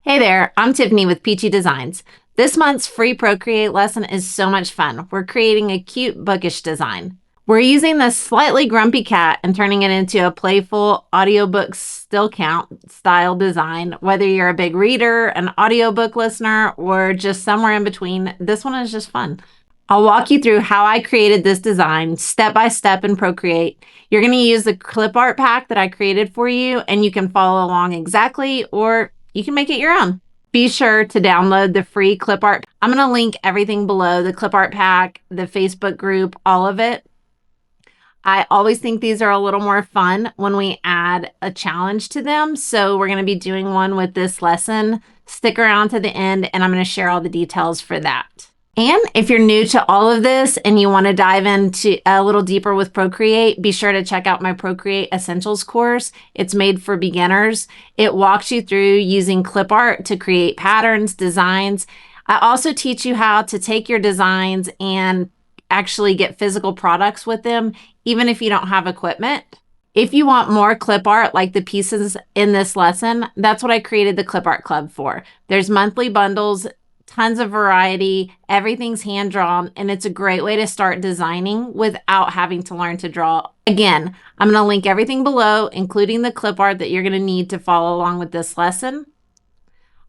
Hey there, I'm Tiffany with Peachy Designs. This month's free Procreate lesson is so much fun. We're creating a cute bookish design. We're using this slightly grumpy cat and turning it into a playful audiobook still count style design. Whether you're a big reader, an audiobook listener, or just somewhere in between, this one is just fun. I'll walk you through how I created this design step by step in Procreate. You're going to use the clip art pack that I created for you, and you can follow along exactly, or you can make it your own. Be sure to download the free clip art. I'm going to link everything below, the clip art pack, the Facebook group, all of it. I always think these are a little more fun when we add a challenge to them. So we're going to be doing one with this lesson. Stick around to the end and I'm going to share all the details for that. And if you're new to all of this and you want to dive into a little deeper with Procreate, be sure to check out my Procreate Essentials course. It's made for beginners. It walks you through using clip art to create patterns, designs. I also teach you how to take your designs and actually get physical products with them, even if you don't have equipment. If you want more clip art like the pieces in this lesson, that's what I created the Clip Art Club for. There's monthly bundles, tons of variety, everything's hand drawn, and it's a great way to start designing without having to learn to draw. Again, I'm going to link everything below, including the clip art that you're going to need to follow along with this lesson.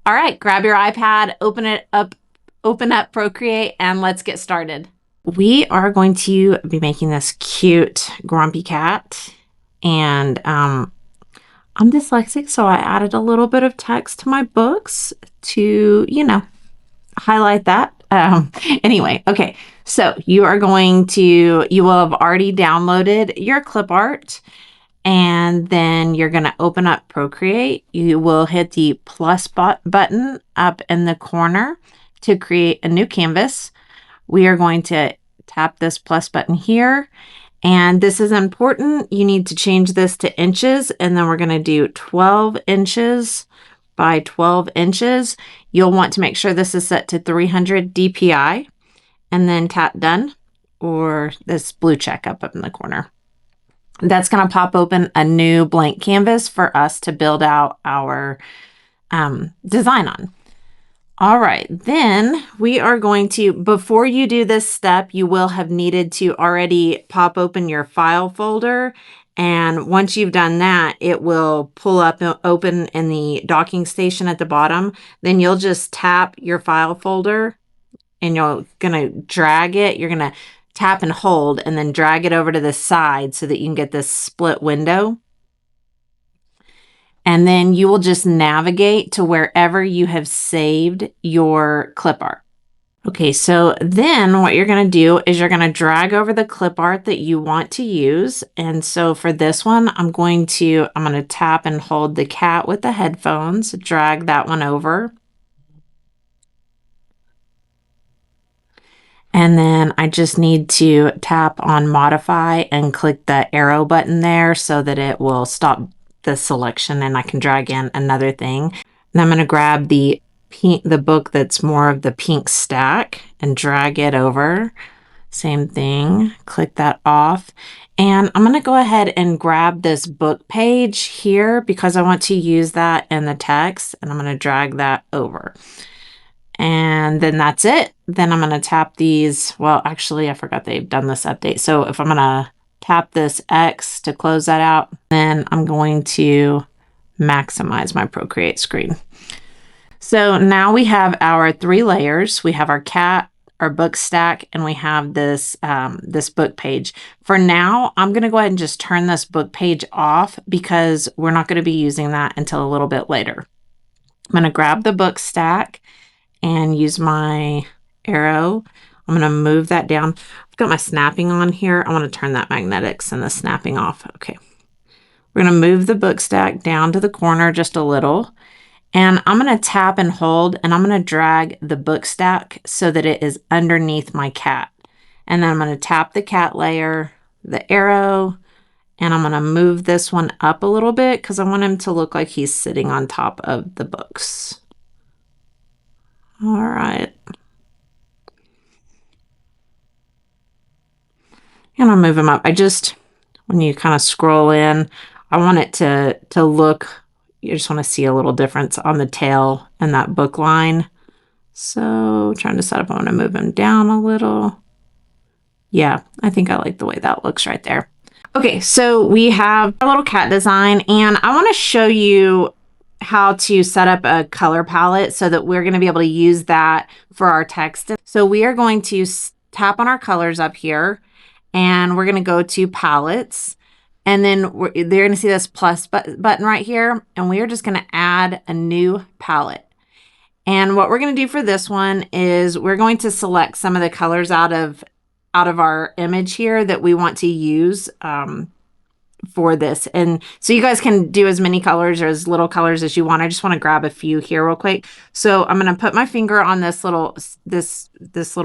All right, grab your iPad, open up Procreate, and let's get started. We are going to be making this cute grumpy cat, and I'm dyslexic, so I added a little bit of text to my books to, highlight that. Anyway, okay. So you will have already downloaded your clip art and then you're going to open up Procreate. You will hit the plus button up in the corner to create a new canvas. We are going to tap this plus button here. And this is important. You need to change this to inches and then we're going to do 12 inches by 12 inches. You'll want to make sure this is set to 300 DPI and then tap done or this blue check up in the corner. That's going to pop open a new blank canvas for us to build out our design on. All right, then we are going to, before you do this step, you will have needed to already pop open your file folder. And once you've done that, it will pull up and open in the docking station at the bottom. Then you'll just tap your file folder and you're going to drag it. You're going to tap and hold and then drag it over to the side so that you can get this split window. And then you will just navigate to wherever you have saved your clip art. Okay, so then what you're going to do is you're going to drag over the clip art that you want to use. And so for this one, I'm going to tap and hold the cat with the headphones, drag that one over. And then I just need to tap on modify and click the arrow button there so that it will stop the selection and I can drag in another thing. And I'm going to grab the book that's more of the pink stack and drag it over. Same thing, click that off. And I'm going to go ahead and grab this book page here because I want to use that in the text and I'm going to drag that over. And then that's it. Then I'm going to tap these. Well, actually, I forgot they've done this update. So if I'm going to tap this X to close that out, then I'm going to maximize my Procreate screen. So now we have our 3 layers. We have our cat, our book stack, and we have this, this book page. For now, I'm going to go ahead and just turn this book page off because we're not going to be using that until a little bit later. I'm going to grab the book stack and use my arrow. I'm going to move that down. I've got my snapping on here. I want to turn that magnetics and the snapping off. Okay. We're going to move the book stack down to the corner just a little. And I'm going to tap and hold, and I'm going to drag the book stack so that it is underneath my cat. And then I'm going to tap the cat layer, the arrow, and I'm going to move this one up a little bit because I want him to look like he's sitting on top of the books. All right. And I'll move him up. When you kind of scroll in, I want it to look you just want to see a little difference on the tail and that book line. So trying to set up, I'm going to move him down a little. Yeah, I think I like the way that looks right there. Okay, so we have our little cat design, and I want to show you how to set up a color palette so that we're going to be able to use that for our text. So we are going to tap on our colors up here, and we're going to go to palettes, and then they're going to see this plus button right here, and we are just going to add a new palette. And what we're going to do for this one is we're going to select some of the colors out of our image here that we want to use for this. And so you guys can do as many colors or as little colors as you want. I just want to grab a few here real quick. So I'm going to put my finger on this little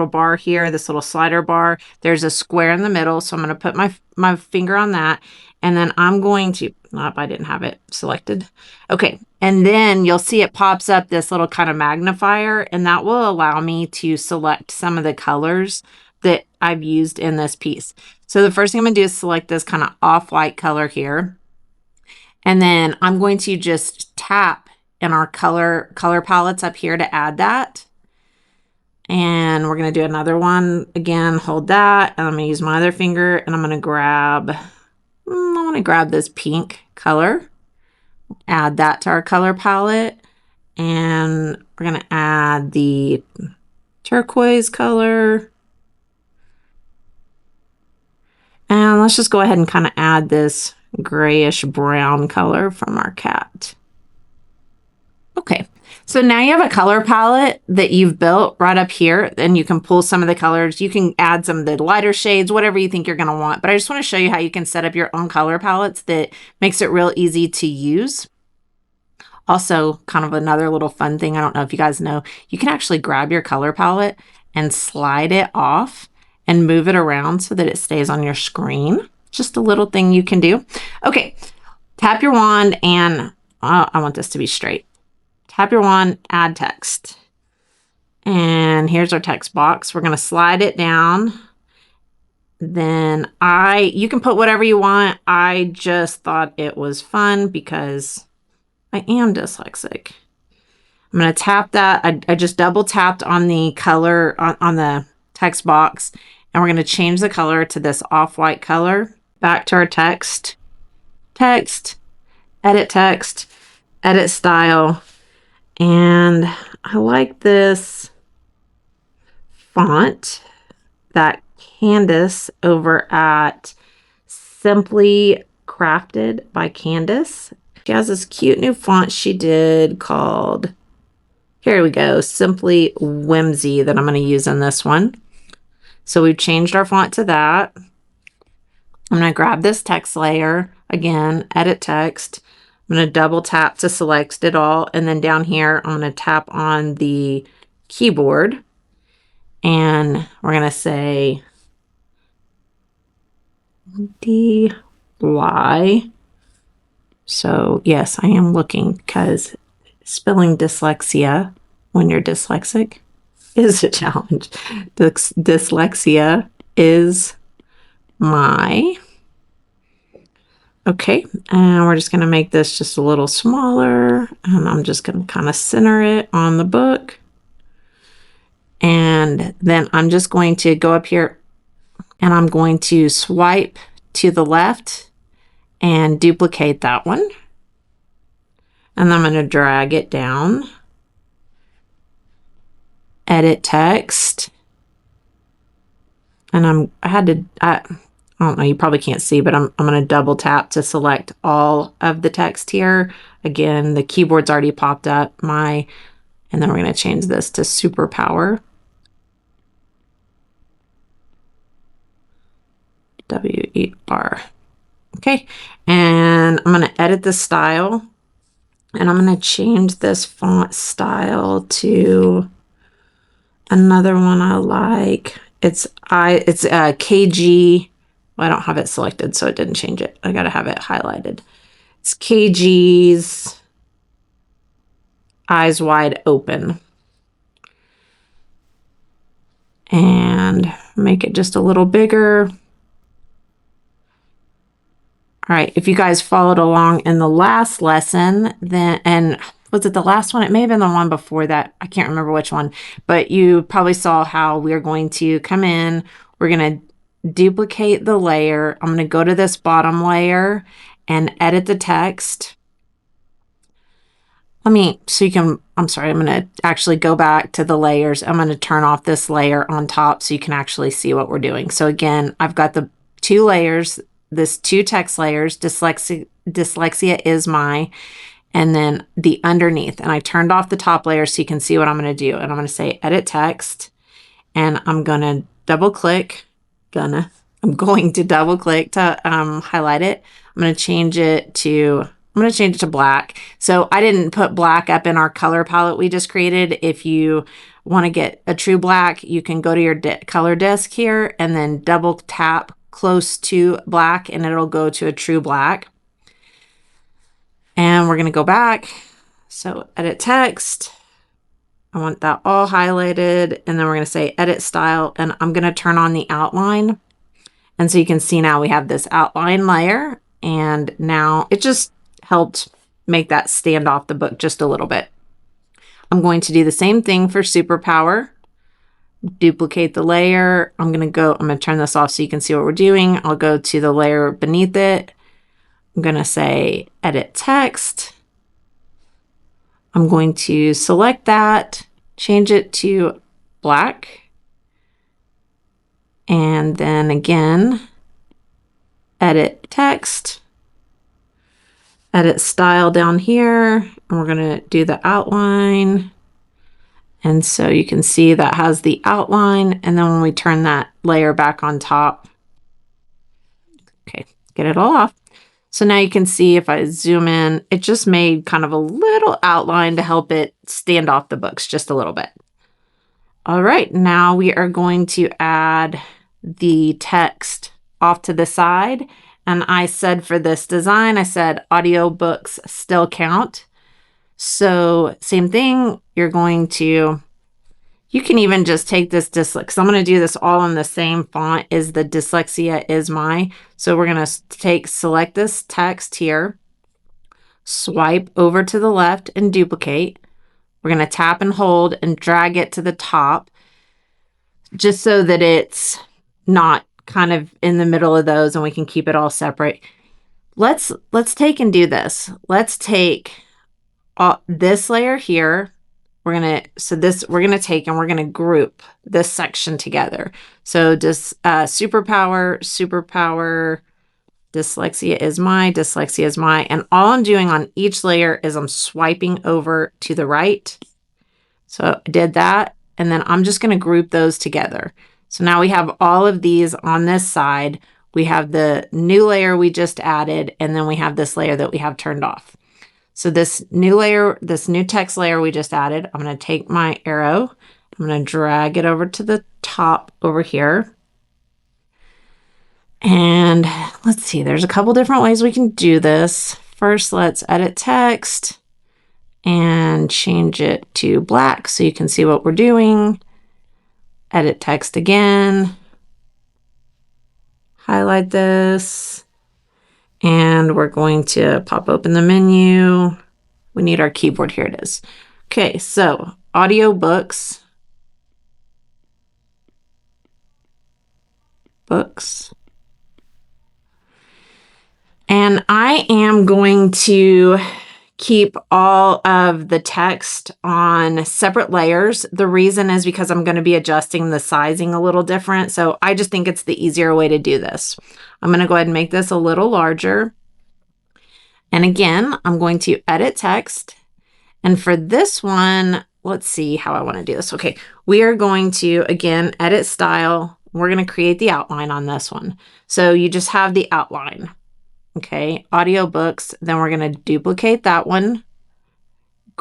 bar here, this little slider bar. There's a square in the middle. So I'm going to put my finger on that. And then I'm going to, I didn't have it selected. Okay. And then you'll see it pops up this little kind of magnifier, and that will allow me to select some of the colors that I've used in this piece. So the first thing I'm going to do is select this kind of off-white color here. And then I'm going to just tap in our color palettes up here to add that. And we're going to do another one. Again, hold that. And I'm going to use my other finger, and I'm going to grab, I want to grab this pink color. Add that to our color palette. And we're going to add the turquoise color. And let's just go ahead and kind of add this grayish brown color from our cat. Okay, so now you have a color palette that you've built right up here, and you can pull some of the colors. You can add some of the lighter shades, whatever you think you're going to want. But I just want to show you how you can set up your own color palettes that makes it real easy to use. Also, kind of another little fun thing, I don't know if you guys know, you can actually grab your color palette and slide it off and move it around so that it stays on your screen. Just a little thing you can do. Okay, tap your wand, and I want this to be straight. Tap your wand, add text. And here's our text box. We're going to slide it down. Then you can put whatever you want. I just thought it was fun because I am dyslexic. I'm going to tap that. I just double tapped on the color on the text box, and we're going to change the color to this off-white color. Back to our text, edit text, edit style. And I like this font that Candace over at Simply Crafted by Candace. She has this cute new font she did called, here we go, Simply Whimsy, that I'm going to use in this one. So we've changed our font to that. I'm going to grab this text layer, again, edit text. I'm going to double tap to select it all. And then down here, I'm going to tap on the keyboard. And we're going to say DY. So yes, I am looking, because spelling dyslexia when you're dyslexic is a challenge. Dyslexia is my... Okay, and we're just going to make this just a little smaller, and I'm just going to kind of center it on the book. And then I'm just going to go up here, and I'm going to swipe to the left and duplicate that one. And I'm going to drag it down. Edit text. And I don't know, you probably can't see, but I'm going to double tap to select all of the text here. Again, the keyboard's already popped up. And then we're going to change this to superpower. WER. Okay, and I'm going to edit the style, and I'm going to change this font style to another one I like. It's KG. Well, I don't have it selected, so it didn't change it. I got to have it highlighted. It's KG's Eyes Wide Open. And make it just a little bigger. All right, if you guys followed along in the last lesson, then, and was it the last one? It may have been the one before that. I can't remember which one, but you probably saw how we're going to come in. We're going to duplicate the layer. I'm going to go to this bottom layer and edit the text. I'm going to actually go back to the layers. I'm going to turn off this layer on top so you can actually see what we're doing. So again, I've got the two layers, this two text layers, dyslexia is my, and then the underneath. And I turned off the top layer so you can see what I'm going to do. And I'm going to say edit text, and I'm going to double click, I'm going to double click to highlight it. I'm going to change it to black. So I didn't put black up in our color palette we just created. If you want to get a true black, you can go to your color disk here and then double tap close to black and it'll go to a true black. And we're going to go back. So edit text. I want that all highlighted. And then we're going to say edit style. And I'm going to turn on the outline. And so you can see now we have this outline layer. And now it just helped make that stand off the book just a little bit. I'm going to do the same thing for superpower. Duplicate the layer. I'm going to turn this off so you can see what we're doing. I'll go to the layer beneath it. I'm going to say edit text. I'm going to select that, change it to black. And then again, edit text, edit style down here. And we're going to do the outline. And so you can see that has the outline. And then when we turn that layer back on top, okay, get it all off. So now you can see if I zoom in, it just made kind of a little outline to help it stand off the books just a little bit. All right, now we are going to add the text off to the side. And I said for this design, I said audiobooks still count. So same thing, you can even just take this because I'm going to do this all in the same font as the dyslexia is my. So we're going to select this text here, swipe over to the left and duplicate. We're going to tap and hold and drag it to the top just so that it's not kind of in the middle of those and we can keep it all separate. Let's take and do this. Let's take this layer here. We're going to take and we're going to group this section together. So just superpower, dyslexia is my, and all I'm doing on each layer is I'm swiping over to the right. So I did that. And then I'm just going to group those together. So now we have all of these on this side. We have the new layer we just added, and then we have this layer that we have turned off. So this new layer, this new text layer we just added, I'm going to take my arrow, I'm going to drag it over to the top over here. And let's see, there's a couple different ways we can do this. First, let's edit text and change it to black so you can see what we're doing. Edit text again. Highlight this. And we're going to pop open the menu. We need our keyboard. Here it is. Okay, so audiobooks. Books. And I am going to keep all of the text on separate layers. The reason is because I'm going to be adjusting the sizing a little different. So I just think it's the easier way to do this. I'm going to go ahead and make this a little larger. And again, I'm going to edit text. And for this one, let's see how I want to do this. Okay, we are going to, again, edit style. We're going to create the outline on this one. So you just have the outline. Okay, audiobooks. Then we're going to duplicate that one.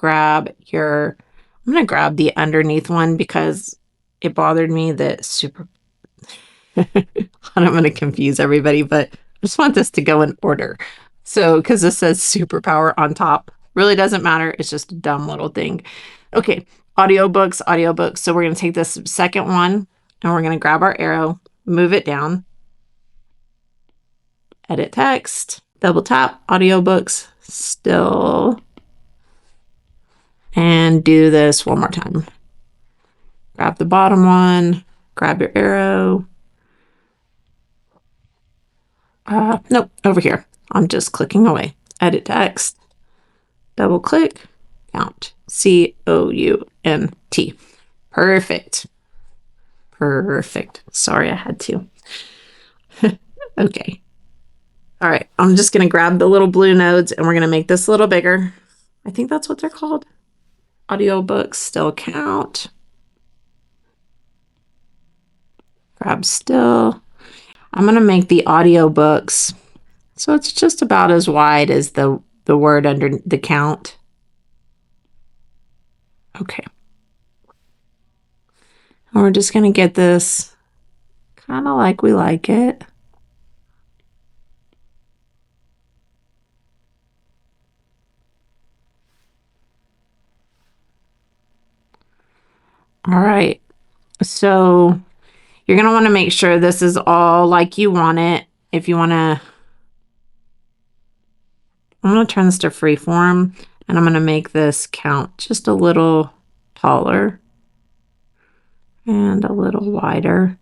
I'm going to grab the underneath one because it bothered me that I'm going to confuse everybody, but I just want this to go in order. So, because this says superpower on top, really doesn't matter. It's just a dumb little thing. Okay, audiobooks. So we're going to take this second one and we're going to grab our arrow, move it down, edit text. double tap, audiobooks, still, and do this one more time. Grab the bottom one, grab your arrow. Nope, over here. I'm just clicking away. Edit text, double click, count, C-O-U-N-T. Perfect. Perfect. Sorry, I had to. Okay. All right, I'm just going to grab the little blue nodes and we're going to make this a little bigger. I think that's what they're called. Audiobooks, still count. Grab still. I'm going to make the audiobooks so it's just about as wide as the word under the count. Okay. And we're just going to get this kind of like we like it. All right. So you're going to want to make sure this is all like you want it. If you want to, I'm going to turn this to freeform and I'm going to make this count just a little taller and a little wider.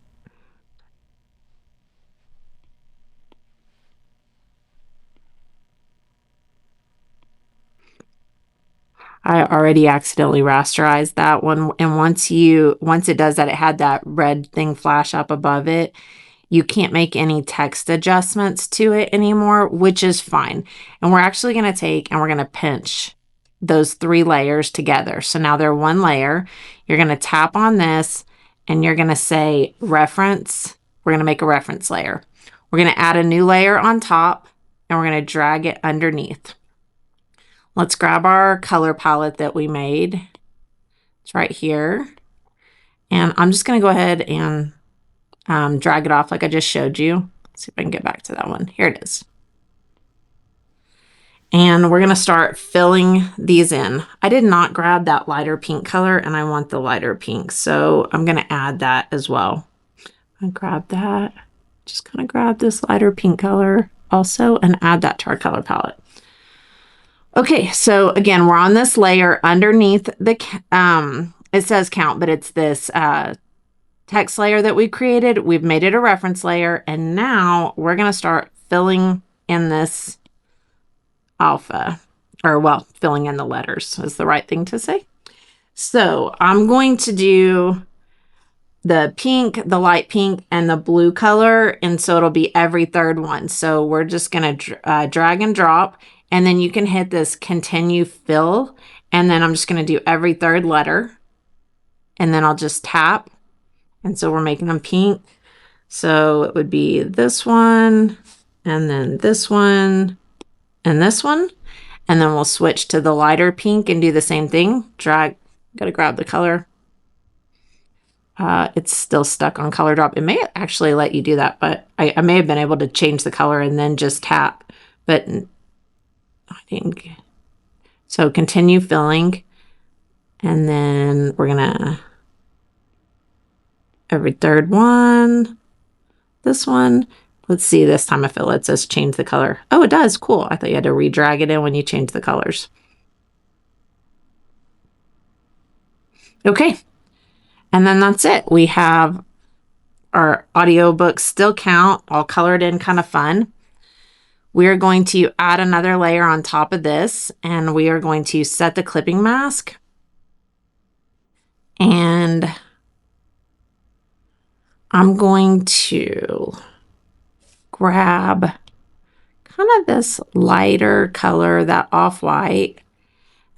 I already accidentally rasterized that one. And once it does that, it had that red thing flash up above it. You can't make any text adjustments to it anymore, which is fine. And we're actually going to take and we're going to pinch those 3 layers together. So now they're one layer. You're going to tap on this and you're going to say reference. We're going to make a reference layer. We're going to add a new layer on top and we're going to drag it underneath. Let's grab our color palette that we made. It's right here. And I'm just going to go ahead and drag it off like I just showed you. Let's see if I can get back to that one. Here it is. And we're going to start filling these in. I did not grab that lighter pink color and I want the lighter pink. So I'm going to add that as well. I grab that. Just kind of grab this lighter pink color also and add that to our color palette. Okay, so again, we're on this layer underneath the, it says count, but it's this text layer that we created. We've made it a reference layer, and now we're going to start filling in this alpha, or well, filling in the letters is the right thing to say. So I'm going to do the pink, the light pink, and the blue color, and so it'll be every third one. So we're just going to drag and drop. And then you can hit this continue fill. And then I'm just going to do every third letter. And then I'll just tap. And so we're making them pink. So it would be this one, and then this one, and this one. And then we'll switch to the lighter pink and do the same thing. Drag, got to grab the color. It's still stuck on color drop. It may actually let you do that, but I may have been able to change the color and then just tap. But I think so. Continue filling, and then we're gonna every third one. This one, let's see. This time I feel it says change the color. Oh, it does. Cool. I thought you had to re-drag it in when you change the colors. Okay, and then that's it. We have our audiobooks still count, all colored in, kind of fun. We are going to add another layer on top of this, and we are going to set the clipping mask. And I'm going to grab kind of this lighter color, that off-white.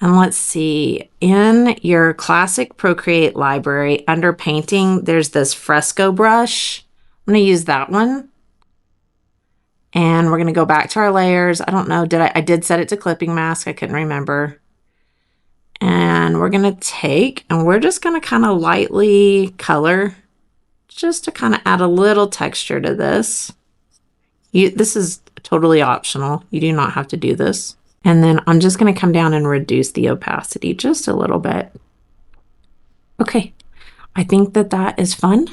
And let's see, in your classic Procreate library, under painting, there's this fresco brush. I'm going to use that one. And we're going to go back to our layers. I don't know, I did set it to clipping mask. I couldn't remember. And we're going to take, and we're just going to kind of lightly color, just to kind of add a little texture to this. This is totally optional. You do not have to do this. And then I'm just going to come down and reduce the opacity just a little bit. Okay, I think that is fun.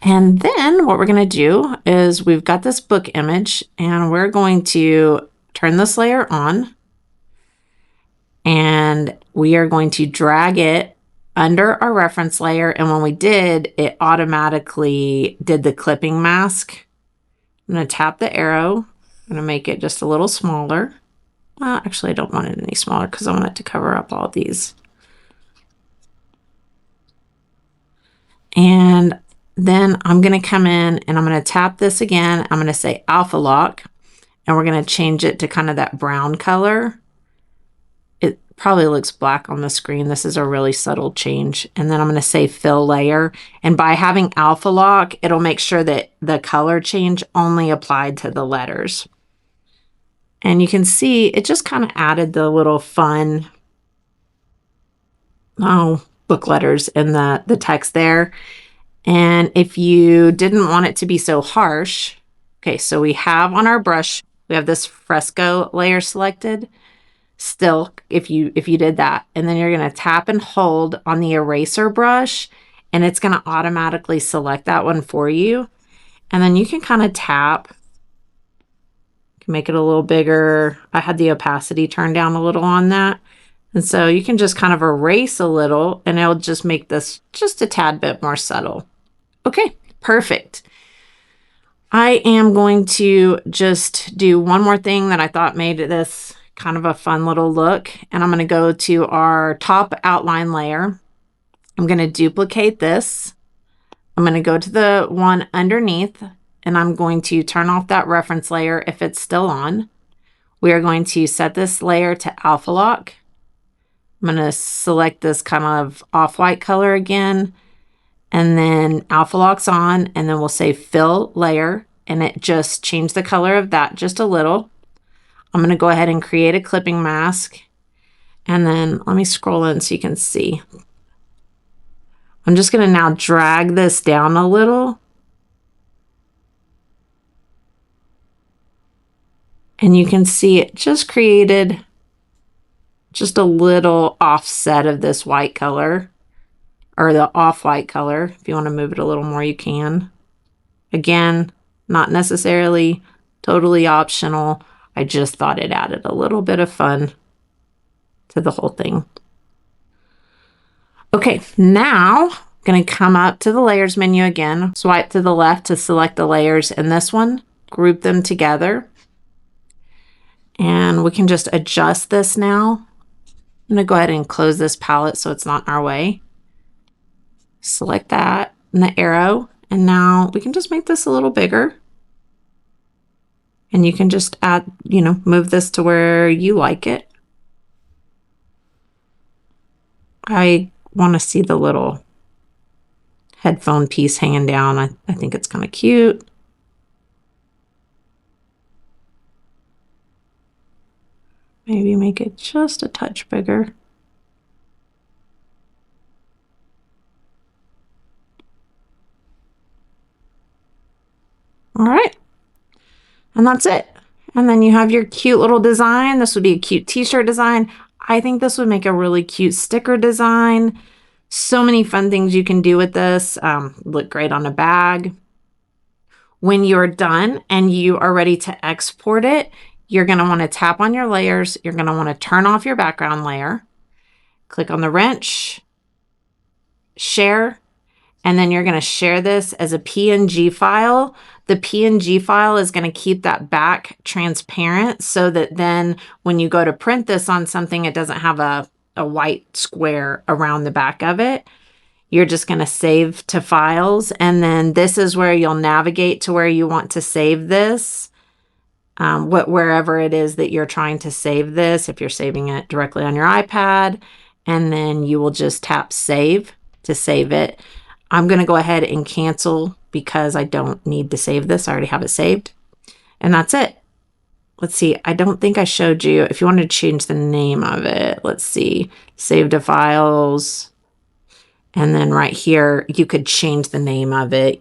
And then what we're going to do is we've got this book image and we're going to turn this layer on and we are going to drag it under our reference layer. And when we did, it automatically did the clipping mask. I'm going to tap the arrow. I'm going to make it just a little smaller. Well, actually, I don't want it any smaller because I want it to cover up all these. And then I'm going to come in and I'm going to tap this again. I'm going to say alpha lock and we're going to change it to kind of that brown color. It probably looks black on the screen. This is a really subtle change. And then I'm going to say fill layer. And by having alpha lock, it'll make sure that the color change only applied to the letters. And you can see it just kind of added the little fun book letters in the text there. And if you didn't want it to be so harsh, okay, so we have on our brush, we have this fresco layer selected. Still, if you did that, and then you're going to tap and hold on the eraser brush, and it's going to automatically select that one for you. And then you can kind of tap, make it a little bigger. I had the opacity turned down a little on that. And so you can just kind of erase a little and it'll just make this just a tad bit more subtle. Okay, perfect. I am going to just do one more thing that I thought made this kind of a fun little look. And I'm going to go to our top outline layer. I'm going to duplicate this. I'm going to go to the one underneath and I'm going to turn off that reference layer if it's still on. We are going to set this layer to alpha lock. I'm going to select this kind of off-white color again, and then alpha lock's on, and then we'll say fill layer, and it just changed the color of that just a little. I'm going to go ahead and create a clipping mask, and then let me scroll in so you can see. I'm just going to now drag this down a little. And you can see it just created just a little offset of this white color, or the off-white color. If you want to move it a little more, you can. Again, not necessarily totally optional. I just thought it added a little bit of fun to the whole thing. Okay, now I'm going to come up to the layers menu again, swipe to the left to select the layers in this one, group them together. And we can just adjust this now. I'm going to go ahead and close this palette so it's not in our way. Select that and the arrow. And now we can just make this a little bigger. And you can just add, move this to where you like it. I want to see the little headphone piece hanging down. I think it's kind of cute. Maybe make it just a touch bigger. All right. And that's it. And then you have your cute little design. This would be a cute t-shirt design. I think this would make a really cute sticker design. So many fun things you can do with this. Look great on a bag. When you're done and you are ready to export it, you're going to want to tap on your layers. You're going to want to turn off your background layer. Click on the wrench, share, and then you're going to share this as a PNG file. The PNG file is going to keep that back transparent so that then when you go to print this on something, it doesn't have a white square around the back of it. You're just going to save to files. And then this is where you'll navigate to where you want to save this. Wherever it is that you're trying to save this, if you're saving it directly on your iPad, and then you will just tap save to save it. I'm going to go ahead and cancel because I don't need to save this. I already have it saved. And that's it. Let's see. I don't think I showed you. If you want to change the name of it, let's see. Save to files. And then right here, you could change the name of it,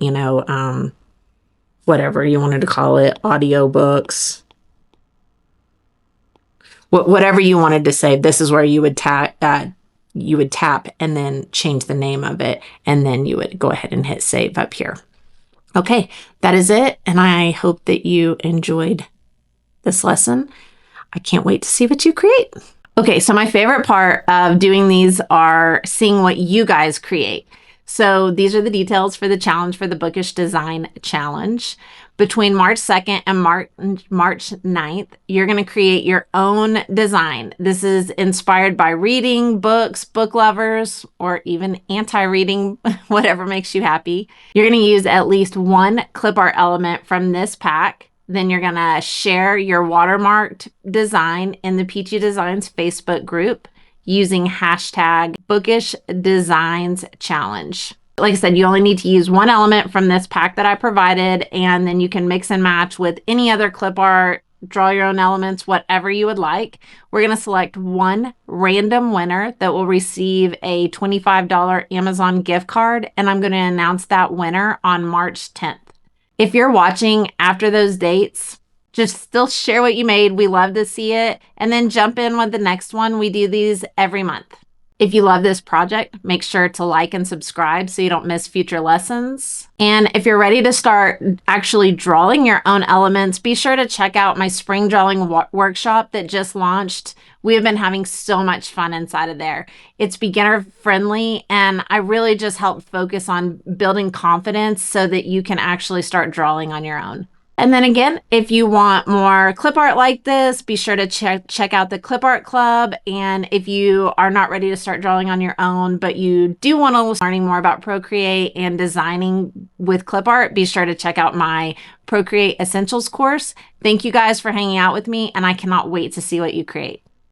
whatever you wanted to call it, audiobooks, whatever you wanted to say. This is where you would tap and then change the name of it, and then you would go ahead and hit save up here. Okay, that is it. And I hope that you enjoyed this lesson. I can't wait to see what you create. Okay, so my favorite part of doing these are seeing what you guys create. So these are the details for the challenge for the Bookish Design Challenge. Between March 2nd and March 9th, you're going to create your own design. This is inspired by reading, books, book lovers, or even anti-reading, whatever makes you happy. You're going to use at least one clip art element from this pack. Then you're going to share your watermarked design in the Peachy Designs Facebook group using hashtag Bookish Designs Challenge. Like I said, you only need to use one element from this pack that I provided, and then you can mix and match with any other clip art, draw your own elements, whatever you would like. We're going to select one random winner that will receive a $25 Amazon gift card, and I'm going to announce that winner on March 10th. If you're watching after those dates, just still share what you made. We love to see it. And then jump in with the next one. We do these every month. If you love this project, make sure to like and subscribe so you don't miss future lessons. And if you're ready to start actually drawing your own elements, be sure to check out my spring drawing workshop that just launched. We have been having so much fun inside of there. It's beginner friendly, and I really just help focus on building confidence so that you can actually start drawing on your own. And then again, if you want more clip art like this, be sure to check out the Clip Art Club. And if you are not ready to start drawing on your own, but you do want to learning more about Procreate and designing with clip art, be sure to check out my Procreate Essentials course. Thank you guys for hanging out with me, and I cannot wait to see what you create.